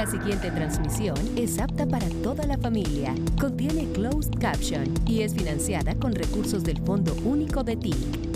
La siguiente transmisión es apta para toda la familia. Contiene closed caption y es financiada con recursos del Fondo Único de TIC.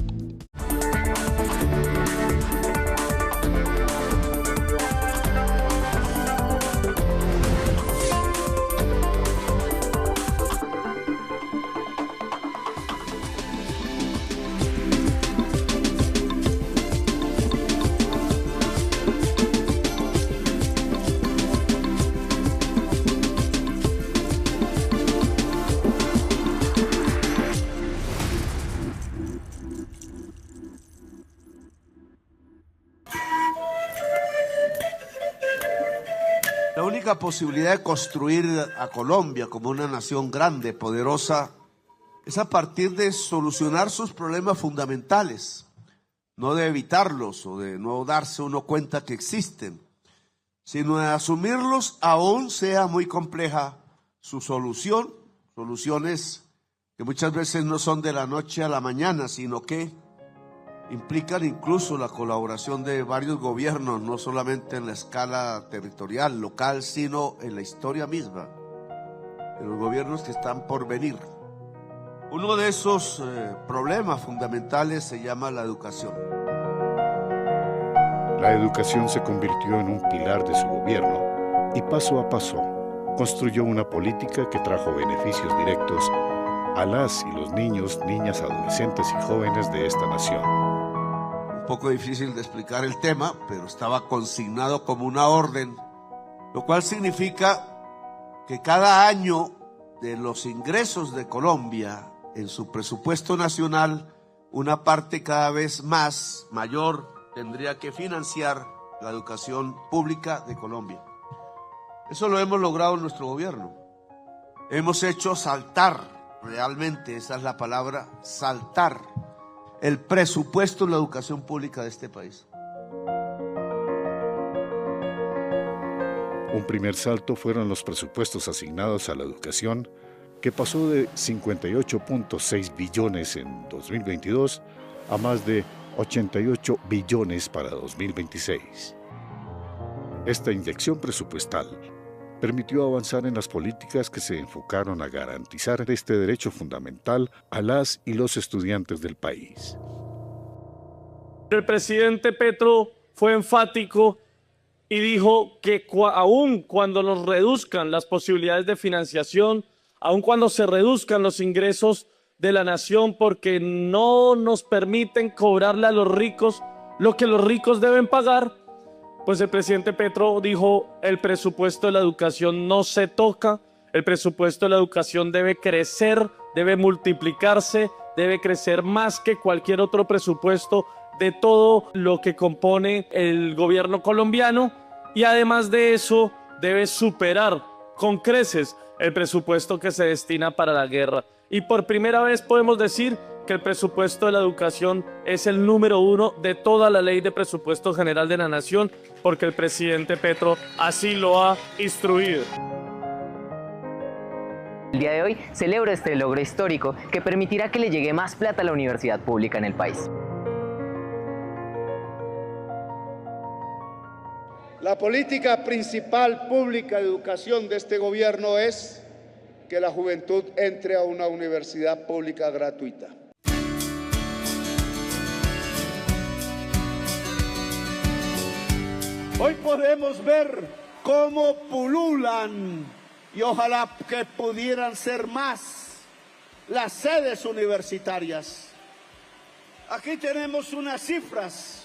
La única posibilidad de construir a Colombia como una nación grande, poderosa, es a partir de solucionar sus problemas fundamentales, no de evitarlos o de no darse uno cuenta que existen, sino de asumirlos aún sea muy compleja su solución, soluciones que muchas veces no son de la noche a la mañana, sino que implican incluso la colaboración de varios gobiernos, no solamente en la escala territorial, local, sino en la historia misma, de los gobiernos que están por venir. Uno de esos problemas fundamentales se llama la educación. La educación se convirtió en un pilar de su gobierno y paso a paso construyó una política que trajo beneficios directos a las y los niños, niñas, adolescentes y jóvenes de esta nación. Un poco difícil de explicar el tema, pero estaba consignado como una orden, lo cual significa que cada año de los ingresos de Colombia en su presupuesto nacional, una parte cada vez más mayor tendría que financiar la educación pública de Colombia. Eso lo hemos logrado en nuestro gobierno. Hemos hecho saltar, realmente esa es la palabra, saltar el presupuesto de la educación pública de este país. Un primer salto fueron los presupuestos asignados a la educación, que pasó de 58.6 billones en 2022 a más de 88 billones para 2026. Esta inyección presupuestal permitió avanzar en las políticas que se enfocaron a garantizar este derecho fundamental a las y los estudiantes del país. El presidente Petro fue enfático y dijo que aun cuando nos reduzcan las posibilidades de financiación, aun cuando se reduzcan los ingresos de la nación porque no nos permiten cobrarle a los ricos lo que los ricos deben pagar, pues el presidente Petro dijo: el presupuesto de la educación no se toca, el presupuesto de la educación debe crecer, debe multiplicarse, debe crecer más que cualquier otro presupuesto de todo lo que compone el gobierno colombiano, y además de eso debe superar con creces el presupuesto que se destina para la guerra. Y por primera vez podemos decir que el presupuesto de la educación es el número 1 de toda la ley de presupuesto general de la nación, porque el presidente Petro así lo ha instruido. El día de hoy celebro este logro histórico que permitirá que le llegue más plata a la universidad pública en el país. La política principal pública de educación de este gobierno es que la juventud entre a una universidad pública gratuita. Hoy podemos ver cómo pululan, y ojalá que pudieran ser más, las sedes universitarias. Aquí tenemos unas cifras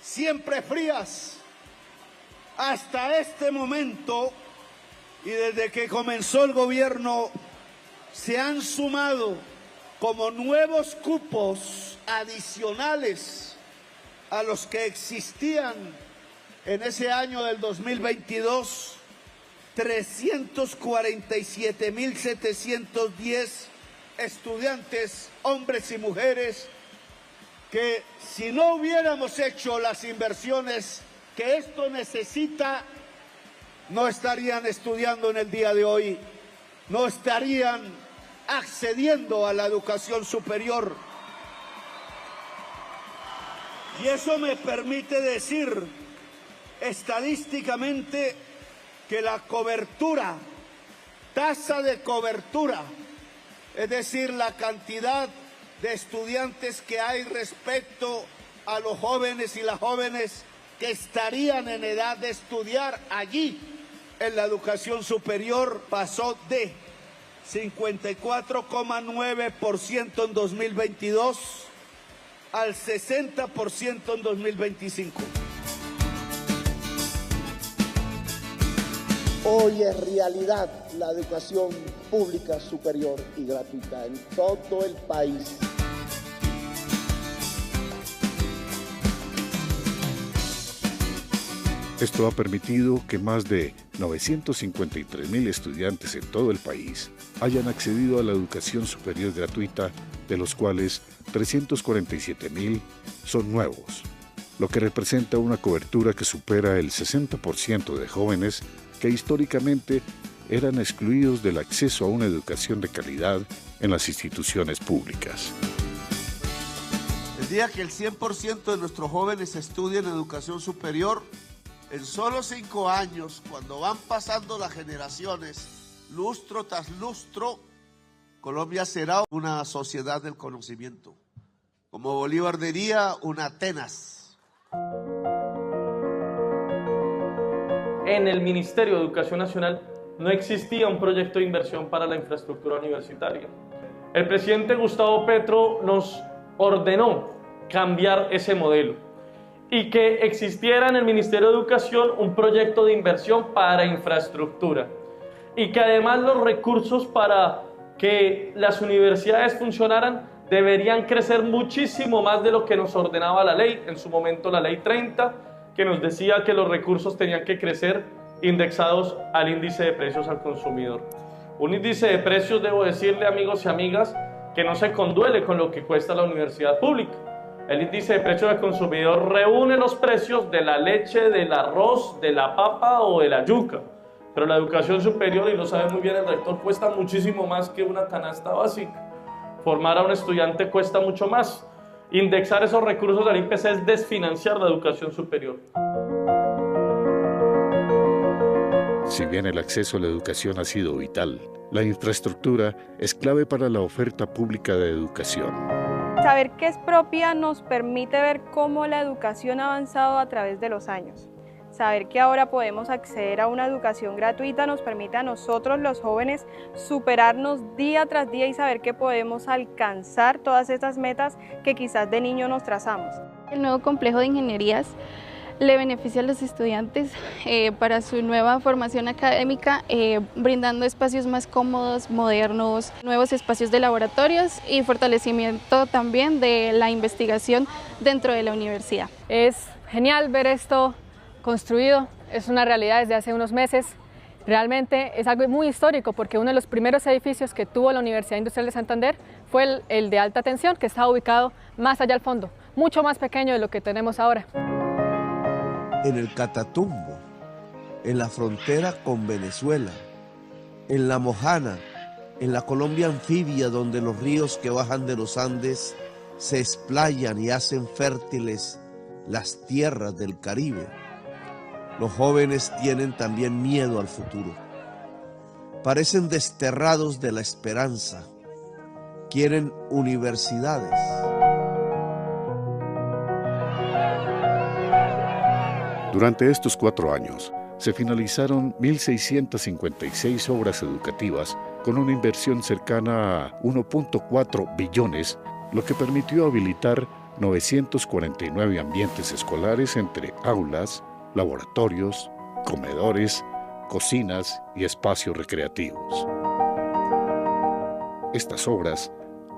siempre frías. Hasta este momento, y desde que comenzó el gobierno, se han sumado como nuevos cupos adicionales a los que existían en ese año del 2022, 347.710 estudiantes, hombres y mujeres, que si no hubiéramos hecho las inversiones que esto necesita, no estarían estudiando en el día de hoy, no estarían accediendo a la educación superior. Y eso me permite decir estadísticamente que la cobertura, tasa de cobertura, es decir, la cantidad de estudiantes que hay respecto a los jóvenes y las jóvenes que estarían en edad de estudiar allí en la educación superior, pasó de 54,9% en 2022 al 60% en 2025. Hoy es realidad la educación pública superior y gratuita en todo el país. Esto ha permitido que más de 953.000 estudiantes en todo el país hayan accedido a la educación superior gratuita, de los cuales 347.000 son nuevos, lo que representa una cobertura que supera el 60% de jóvenes que históricamente eran excluidos del acceso a una educación de calidad en las instituciones públicas. El día que el 100% de nuestros jóvenes estudien educación superior, en solo 5 años, cuando van pasando las generaciones, lustro tras lustro, Colombia será una sociedad del conocimiento. Como Bolívar diría, una Atenas. En el Ministerio de Educación Nacional no existía un proyecto de inversión para la infraestructura universitaria. El presidente Gustavo Petro nos ordenó cambiar ese modelo y que existiera en el Ministerio de Educación un proyecto de inversión para infraestructura y que además los recursos para que las universidades funcionaran deberían crecer muchísimo más de lo que nos ordenaba la ley, en su momento la ley 30, que nos decía que los recursos tenían que crecer indexados al índice de precios al consumidor. Un índice de precios, debo decirle, amigos y amigas, que no se conduele con lo que cuesta la universidad pública. El índice de precios del consumidor reúne los precios de la leche, del arroz, de la papa o de la yuca. Pero la educación superior, y lo sabe muy bien el rector, cuesta muchísimo más que una canasta básica. Formar a un estudiante cuesta mucho más. Indexar esos recursos del IPC es desfinanciar la educación superior. Si bien el acceso a la educación ha sido vital, la infraestructura es clave para la oferta pública de educación. Saber qué es propia nos permite ver cómo la educación ha avanzado a través de los años. Saber que ahora podemos acceder a una educación gratuita nos permite a nosotros, los jóvenes, superarnos día tras día y saber que podemos alcanzar todas estas metas que quizás de niño nos trazamos. El nuevo complejo de ingenierías le beneficia a los estudiantes para su nueva formación académica, brindando espacios más cómodos, modernos, nuevos espacios de laboratorios y fortalecimiento también de la investigación dentro de la universidad. Es genial ver esto construido, es una realidad desde hace unos meses. Realmente es algo muy histórico porque uno de los primeros edificios que tuvo la Universidad Industrial de Santander fue el de alta tensión, que estaba ubicado más allá al fondo, mucho más pequeño de lo que tenemos ahora. En el Catatumbo, en la frontera con Venezuela, en la Mojana, en la Colombia anfibia, donde los ríos que bajan de los Andes se explayan y hacen fértiles las tierras del Caribe. Los jóvenes tienen también miedo al futuro. Parecen desterrados de la esperanza. Quieren universidades. Durante estos 4 años, se finalizaron 1.656 obras educativas con una inversión cercana a 1.4 billones, lo que permitió habilitar 949 ambientes escolares entre aulas, laboratorios, comedores, cocinas y espacios recreativos. Estas obras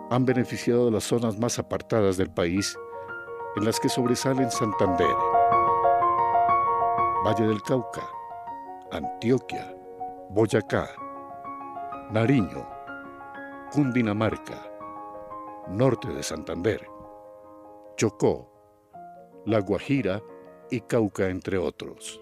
han beneficiado a las zonas más apartadas del país, en las que sobresalen Santander, Valle del Cauca, Antioquia, Boyacá, Nariño, Cundinamarca, Norte de Santander, Chocó, La Guajira y Cauca, entre otros.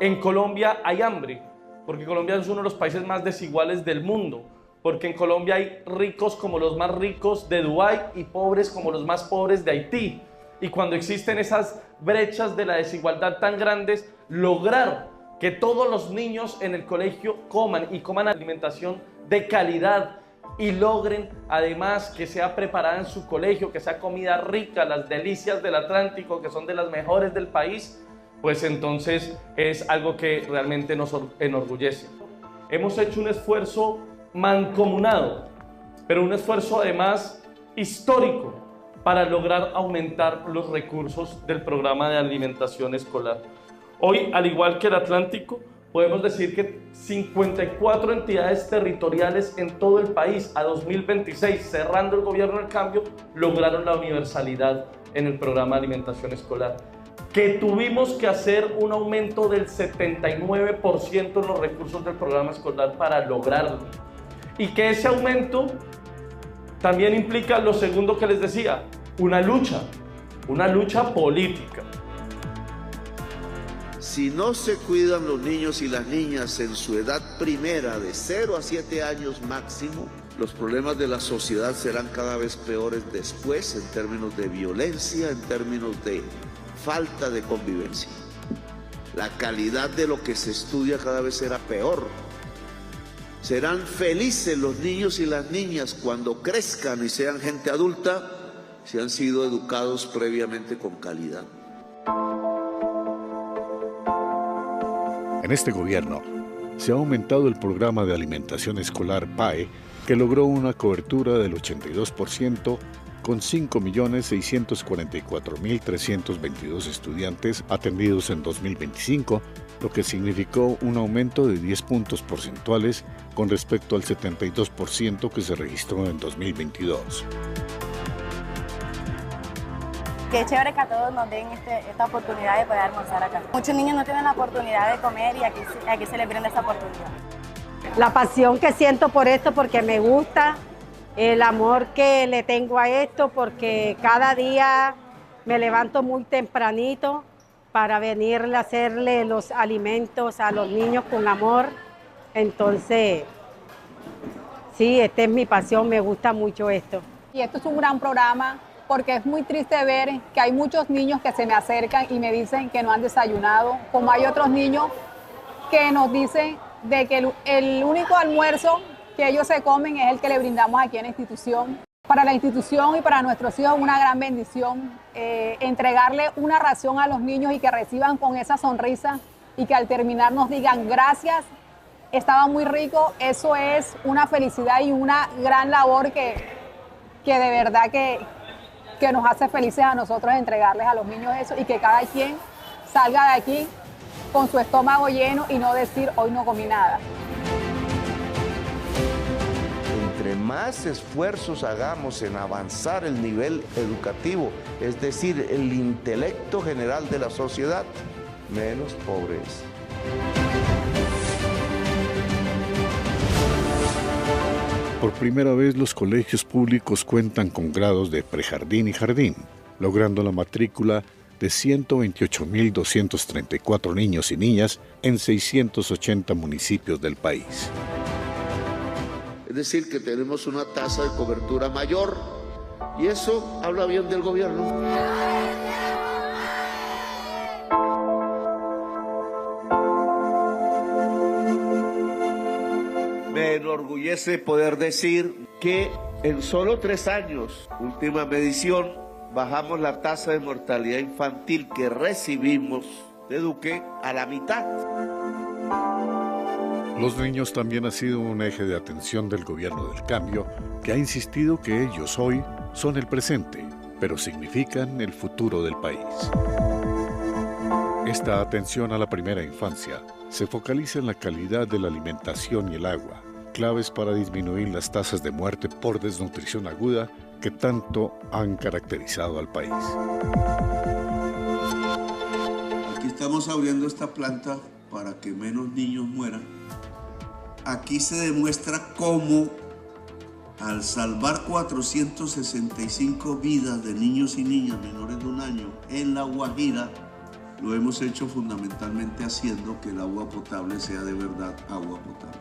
En Colombia hay hambre, porque Colombia es uno de los países más desiguales del mundo. porque en Colombia hay ricos como los más ricos de Dubái y pobres como los más pobres de Haití. Y cuando existen esas brechas de la desigualdad tan grandes, lograr que todos los niños en el colegio coman alimentación de calidad y logren además que sea preparada en su colegio, que sea comida rica, las delicias del Atlántico, que son de las mejores del país, pues entonces es algo que realmente nos enorgullece. Hemos hecho un esfuerzo mancomunado, pero un esfuerzo además histórico para lograr aumentar los recursos del programa de alimentación escolar. Hoy, al igual que el Atlántico, podemos decir que 54 entidades territoriales en todo el país a 2026, cerrando el gobierno del cambio, lograron la universalidad en el programa de alimentación escolar. Que tuvimos que hacer un aumento del 79% en los recursos del programa escolar para lograrlo. Y que ese aumento también implica lo segundo que les decía, una lucha política. Si no se cuidan los niños y las niñas en su edad primera, de 0 a 7 años máximo, los problemas de la sociedad serán cada vez peores después en términos de violencia, en términos de falta de convivencia. La calidad de lo que se estudia cada vez será peor. Serán felices los niños y las niñas cuando crezcan y sean gente adulta si han sido educados previamente con calidad. En este gobierno se ha aumentado el programa de alimentación escolar PAE, que logró una cobertura del 82% con 5.644.322 estudiantes atendidos en 2025, lo que significó un aumento de 10 puntos porcentuales con respecto al 72% que se registró en 2022. Qué chévere que a todos nos den esta oportunidad de poder almorzar acá. Muchos niños no tienen la oportunidad de comer y aquí se les brinda esa oportunidad. La pasión que siento por esto, porque me gusta, el amor que le tengo a esto, porque cada día me levanto muy tempranito para venirle a hacerle los alimentos a los niños con amor. Entonces, sí, esta es mi pasión, me gusta mucho esto. Y esto es un gran programa, porque es muy triste ver que hay muchos niños que se me acercan y me dicen que no han desayunado, como hay otros niños que nos dicen de que el único almuerzo que ellos se comen es el que le brindamos aquí en la institución. Para la institución y para nuestros hijos una gran bendición entregarle una ración a los niños y que reciban con esa sonrisa y que al terminar nos digan gracias, estaba muy rico. Eso es una felicidad y una gran labor que de verdad que nos hace felices a nosotros entregarles a los niños eso y que cada quien salga de aquí con su estómago lleno y no decir hoy no comí nada. Entre más esfuerzos hagamos en avanzar el nivel educativo, es decir, el intelecto general de la sociedad, menos pobreza. Por primera vez los colegios públicos cuentan con grados de prejardín y jardín, logrando la matrícula de 128.234 niños y niñas en 680 municipios del país. Es decir, que tenemos una tasa de cobertura mayor y eso habla bien del gobierno. Me enorgullece poder decir que en solo 3 años, última medición, bajamos la tasa de mortalidad infantil que recibimos de Duque a la mitad. Los niños también han sido un eje de atención del gobierno del cambio, que ha insistido que ellos hoy son el presente, pero significan el futuro del país. Esta atención a la primera infancia se focaliza en la calidad de la alimentación y el agua, claves para disminuir las tasas de muerte por desnutrición aguda que tanto han caracterizado al país. Aquí estamos abriendo esta planta para que menos niños mueran. Aquí se demuestra cómo al salvar 465 vidas de niños y niñas menores de 1 año en La Guajira, lo hemos hecho fundamentalmente haciendo que el agua potable sea de verdad agua potable.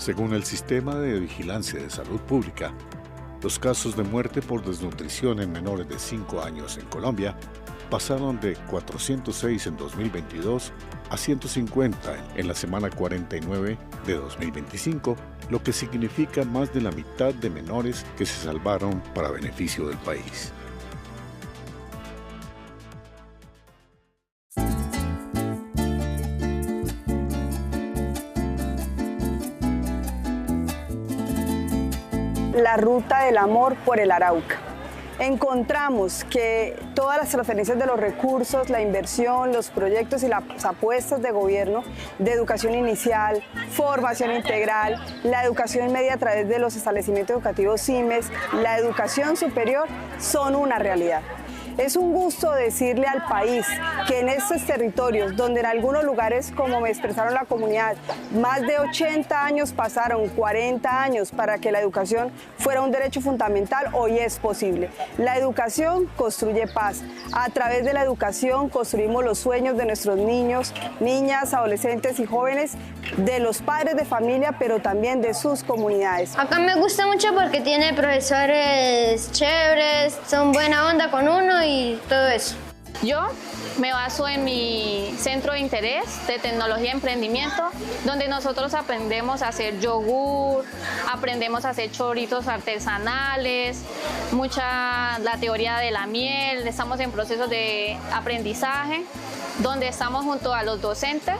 Según el Sistema de Vigilancia de Salud Pública, los casos de muerte por desnutrición en menores de 5 años en Colombia pasaron de 406 en 2022 a 150 en la semana 49 de 2025, lo que significa más de la mitad de menores que se salvaron para beneficio del país. La ruta del amor por el Arauca. Encontramos que todas las transferencias de los recursos, la inversión, los proyectos y las apuestas de gobierno de educación inicial, formación integral, la educación media a través de los establecimientos educativos CIMES, la educación superior son una realidad. Es un gusto decirle al país que en estos territorios, donde en algunos lugares, como me expresaron la comunidad, más de 80 años pasaron, 40 años para que la educación fuera un derecho fundamental, hoy es posible. La educación construye paz. A través de la educación construimos los sueños de nuestros niños, niñas, adolescentes y jóvenes, de los padres de familia, pero también de sus comunidades. Acá me gusta mucho porque tiene profesores chéveres, son buena onda con uno y todo eso. Yo me baso en mi centro de interés de tecnología y emprendimiento, donde nosotros aprendemos a hacer yogur, aprendemos a hacer chorritos artesanales, la teoría de la miel, estamos en procesos de aprendizaje, donde estamos junto a los docentes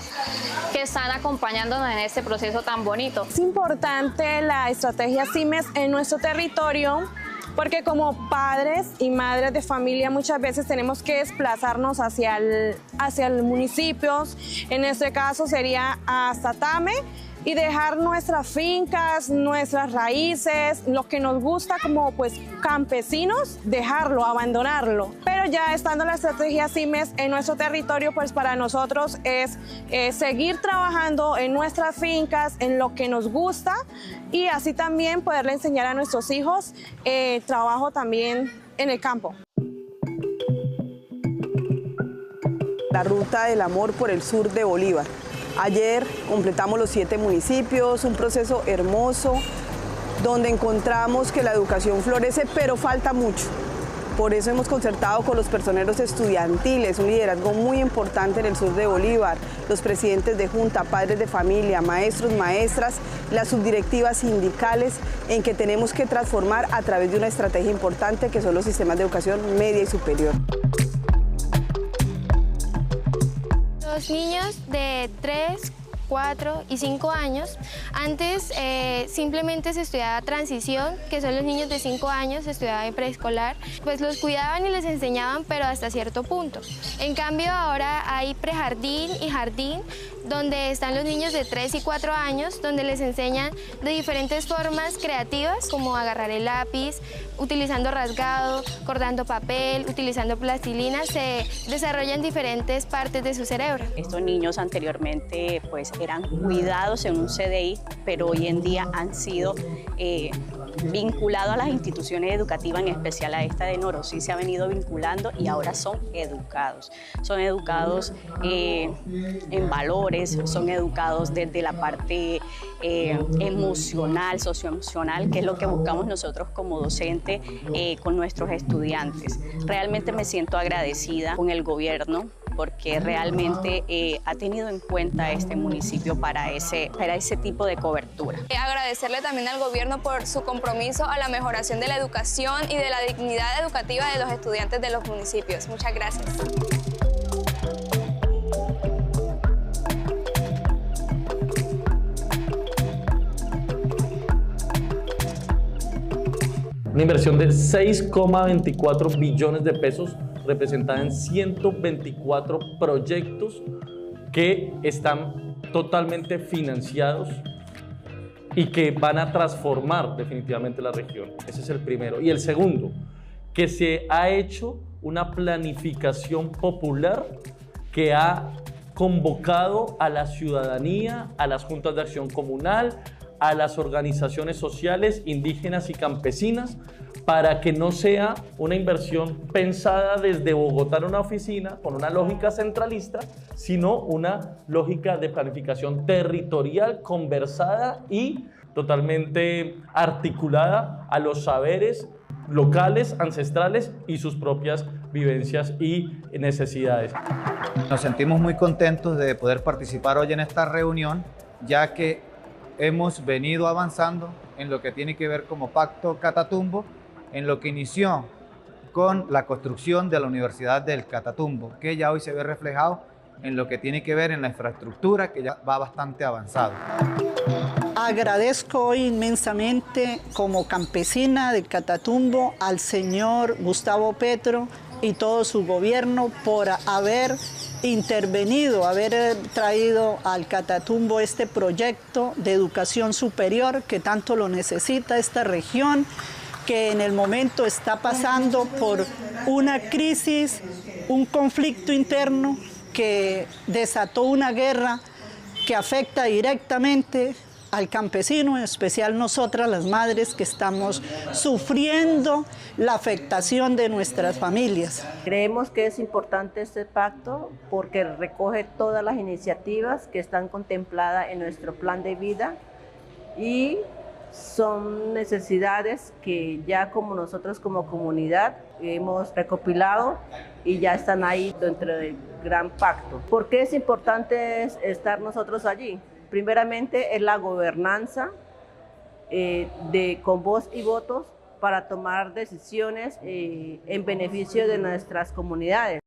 que están acompañándonos en este proceso tan bonito. Es importante la estrategia CIMES en nuestro territorio, porque como padres y madres de familia muchas veces tenemos que desplazarnos hacia el municipio, en este caso sería hasta Tame, y dejar nuestras fincas, nuestras raíces, lo que nos gusta como pues campesinos, dejarlo, abandonarlo. Pero ya estando la estrategia CIMES en nuestro territorio, pues para nosotros es seguir trabajando en nuestras fincas, en lo que nos gusta, y así también poderle enseñar a nuestros hijos trabajo también en el campo. La ruta del amor por el sur de Bolívar. Ayer completamos los 7 municipios, un proceso hermoso, donde encontramos que la educación florece, pero falta mucho. Por eso hemos concertado con los personeros estudiantiles, un liderazgo muy importante en el sur de Bolívar, los presidentes de junta, padres de familia, maestros, maestras, las subdirectivas sindicales, en que tenemos que transformar a través de una estrategia importante que son los sistemas de educación media y superior. Los niños de 3, 4 y 5 años, antes simplemente se estudiaba transición, que son los niños de 5 años, se estudiaba en preescolar, pues los cuidaban y les enseñaban, pero hasta cierto punto. En cambio ahora hay prejardín y jardín, donde están los niños de 3 y 4 años, donde les enseñan de diferentes formas creativas, como agarrar el lápiz, utilizando rasgado, cortando papel, utilizando plastilina, se desarrollan diferentes partes de su cerebro. Estos niños anteriormente pues eran cuidados en un CDI, pero hoy en día han sido vinculados a las instituciones educativas, en especial a esta de Noro, sí se ha venido vinculando y ahora son educados. Son educados en valores, son educados desde la parte emocional, socioemocional, que es lo que buscamos nosotros como docentes con nuestros estudiantes. Realmente me siento agradecida con el gobierno porque realmente ha tenido en cuenta este municipio para ese tipo de cobertura. Agradecerle también al gobierno por su compromiso a la mejoración de la educación y de la dignidad educativa de los estudiantes de los municipios. Muchas gracias. Una inversión de 6,24 billones de pesos representada en 124 proyectos que están totalmente financiados y que van a transformar definitivamente la región. Ese es el primero. Y el segundo, que se ha hecho una planificación popular que ha convocado a la ciudadanía, a las juntas de acción comunal, a las organizaciones sociales, indígenas y campesinas, para que no sea una inversión pensada desde Bogotá en una oficina con una lógica centralista, sino una lógica de planificación territorial, conversada y totalmente articulada a los saberes locales, ancestrales y sus propias vivencias y necesidades. Nos sentimos muy contentos de poder participar hoy en esta reunión, ya que hemos venido avanzando en lo que tiene que ver como Pacto Catatumbo, en lo que inició con la construcción de la Universidad del Catatumbo, que ya hoy se ve reflejado en lo que tiene que ver en la infraestructura, que ya va bastante avanzado. Agradezco hoy inmensamente como campesina del Catatumbo al señor Gustavo Petro y todo su gobierno por haber intervenido, haber traído al Catatumbo este proyecto de educación superior que tanto lo necesita esta región, que en el momento está pasando por una crisis, un conflicto interno que desató una guerra que afecta directamente al campesino, en especial nosotras las madres que estamos sufriendo la afectación de nuestras familias. Creemos que es importante este pacto porque recoge todas las iniciativas que están contempladas en nuestro plan de vida y son necesidades que ya como nosotros como comunidad hemos recopilado y ya están ahí dentro del gran pacto. ¿Por qué es importante estar nosotros allí? Primeramente es la gobernanza con voz y votos para tomar decisiones en beneficio de nuestras comunidades.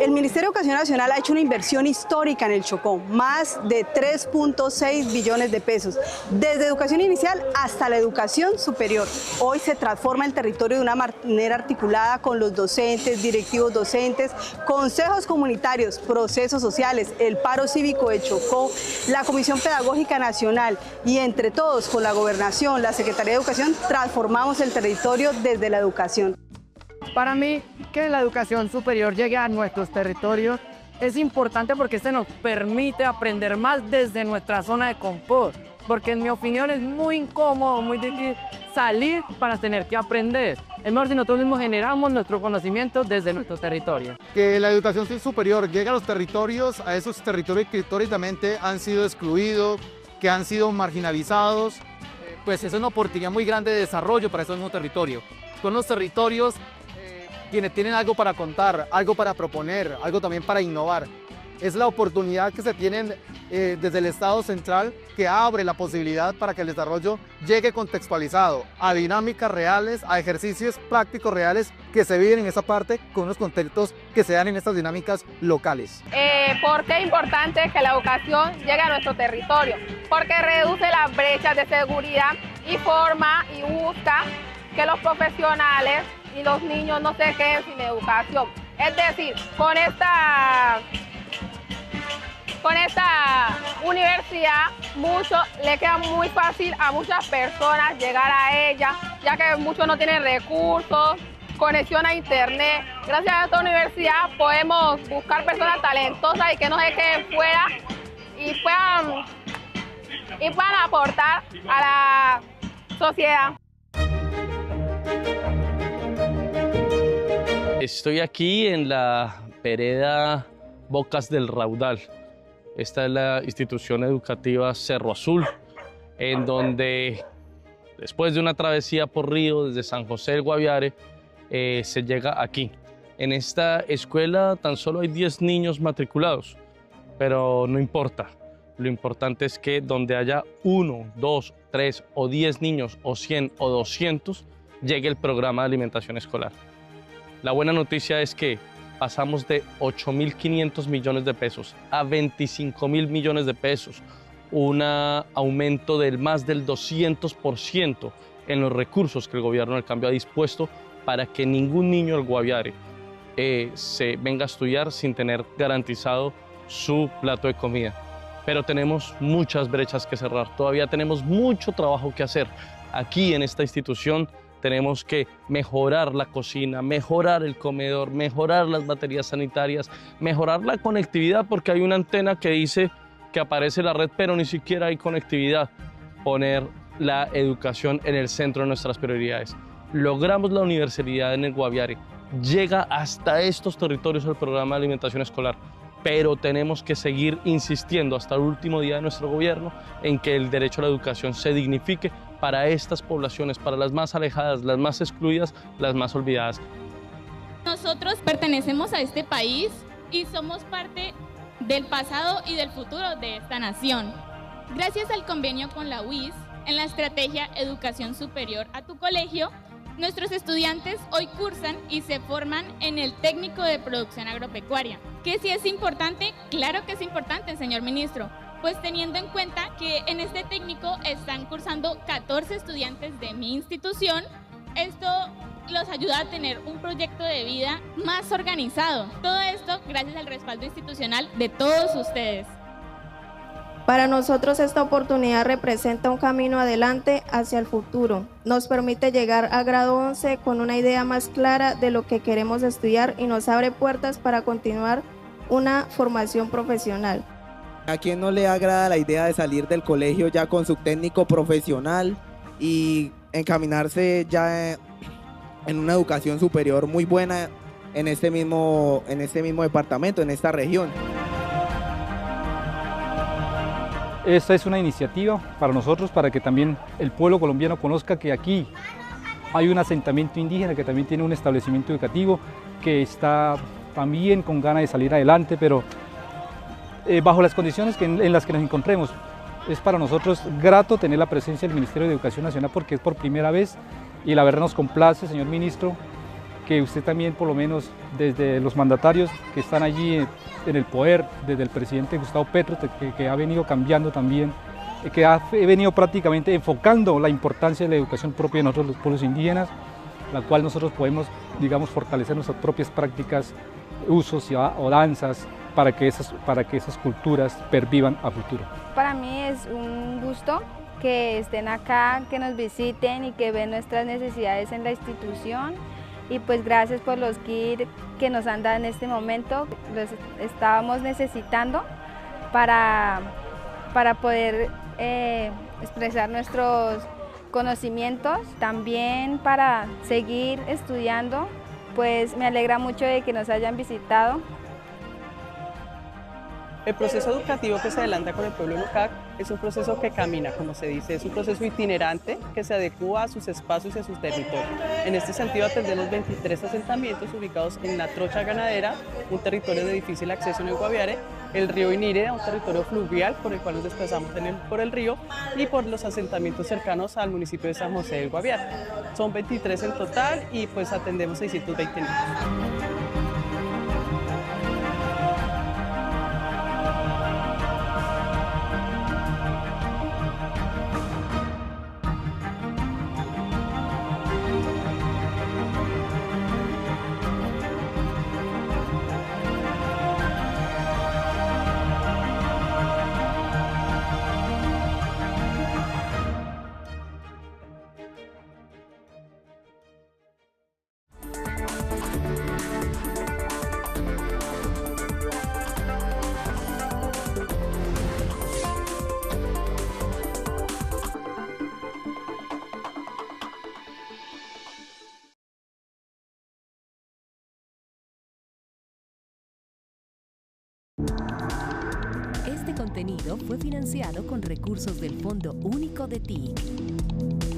El Ministerio de Educación Nacional ha hecho una inversión histórica en el Chocó, más de 3.6 billones de pesos, desde educación inicial hasta la educación superior. Hoy se transforma el territorio de una manera articulada con los docentes, directivos docentes, consejos comunitarios, procesos sociales, el paro cívico de Chocó, la Comisión Pedagógica Nacional y entre todos con la Gobernación, la Secretaría de Educación, transformamos el territorio desde la educación. Para mí, que la educación superior llegue a nuestros territorios es importante porque esto nos permite aprender más desde nuestra zona de confort, porque en mi opinión es muy incómodo, muy difícil salir para tener que aprender. Es mejor si nosotros mismos generamos nuestro conocimiento desde nuestro territorio. Que la educación superior llegue a los territorios, a esos territorios que históricamente han sido excluidos, que han sido marginalizados, pues es una oportunidad muy grande de desarrollo para esos mismos territorios. Son los territorios quienes tienen algo para contar, algo para proponer, algo también para innovar. Es la oportunidad que se tienen desde el Estado central que abre la posibilidad para que el desarrollo llegue contextualizado a dinámicas reales, a ejercicios prácticos reales que se viven en esa parte con unos contextos que se dan en estas dinámicas locales. ¿Por qué es importante que la educación llegue a nuestro territorio? Porque reduce las brechas de seguridad y forma y busca que los profesionales y los niños no se queden sin educación. Es decir, con esta universidad le queda muy fácil a muchas personas llegar a ella, ya que muchos no tienen recursos, conexión a internet. Gracias a esta universidad podemos buscar personas talentosas y que no se queden fuera y puedan aportar a la sociedad. Estoy aquí en la vereda Bocas del Raudal. Esta es la institución educativa Cerro Azul, en donde después de una travesía por río desde San José del Guaviare, se llega aquí. En esta escuela tan solo hay 10 niños matriculados, pero no importa. Lo importante es que donde haya 1, 2, 3 o 10 niños o 100 o 200, llegue el programa de alimentación escolar. La buena noticia es que pasamos de 8.500 millones de pesos a 25.000 millones de pesos, un aumento del más del 200% en los recursos que el gobierno del cambio ha dispuesto para que ningún niño del Guaviare se venga a estudiar sin tener garantizado su plato de comida. Pero tenemos muchas brechas que cerrar, todavía tenemos mucho trabajo que hacer. Aquí en esta institución tenemos que mejorar la cocina, mejorar el comedor, mejorar las baterías sanitarias, mejorar la conectividad, porque hay una antena que dice que aparece la red, pero ni siquiera hay conectividad. Poner la educación en el centro de nuestras prioridades. Logramos la universalidad en el Guaviare, llega hasta estos territorios el programa de alimentación escolar, pero tenemos que seguir insistiendo hasta el último día de nuestro gobierno en que el derecho a la educación se dignifique para estas poblaciones, para las más alejadas, las más excluidas, las más olvidadas. Nosotros pertenecemos a este país y somos parte del pasado y del futuro de esta nación. Gracias al convenio con la UIS, en la estrategia Educación Superior a tu Colegio, nuestros estudiantes hoy cursan y se forman en el técnico de producción agropecuaria. ¿Que si es importante? Claro que es importante, señor ministro, pues teniendo en cuenta que en este técnico están cursando 14 estudiantes de mi institución, esto los ayuda a tener un proyecto de vida más organizado. Todo esto gracias al respaldo institucional de todos ustedes. Para nosotros esta oportunidad representa un camino adelante hacia el futuro. Nos permite llegar a grado 11 con una idea más clara de lo que queremos estudiar y nos abre puertas para continuar una formación profesional. ¿A quién no le agrada la idea de salir del colegio ya con su técnico profesional y encaminarse ya en una educación superior muy buena en este mismo departamento, en esta región? Esta es una iniciativa para nosotros, para que también el pueblo colombiano conozca que aquí hay un asentamiento indígena que también tiene un establecimiento educativo, que está también con ganas de salir adelante, pero bajo las condiciones en las que nos encontremos. Es para nosotros grato tener la presencia del Ministerio de Educación Nacional porque es por primera vez y la verdad nos complace, señor ministro, que usted también, por lo menos desde los mandatarios que están allí en el poder, desde el presidente Gustavo Petro, que ha venido cambiando también, que ha venido prácticamente enfocando la importancia de la educación propia de nosotros los pueblos indígenas, la cual nosotros podemos, digamos, fortalecer nuestras propias prácticas, usos o danzas, para que esas culturas pervivan a futuro. Para mí es un gusto que estén acá, que nos visiten y que ven nuestras necesidades en la institución. Y pues gracias por los kits que nos han dado en este momento, los estábamos necesitando para poder expresar nuestros conocimientos, también para seguir estudiando, pues me alegra mucho de que nos hayan visitado. El proceso educativo que se adelanta con el pueblo Nucac es un proceso que camina, como se dice, es un proceso itinerante que se adecúa a sus espacios y a sus territorios. En este sentido atendemos 23 asentamientos ubicados en la trocha ganadera, un territorio de difícil acceso en el Guaviare, el río Inírida, un territorio fluvial por el cual nos desplazamos por el río, y por los asentamientos cercanos al municipio de San José del Guaviare. Son 23 en total y pues atendemos 620 niños. Este contenido fue financiado con recursos del Fondo Único de TIC.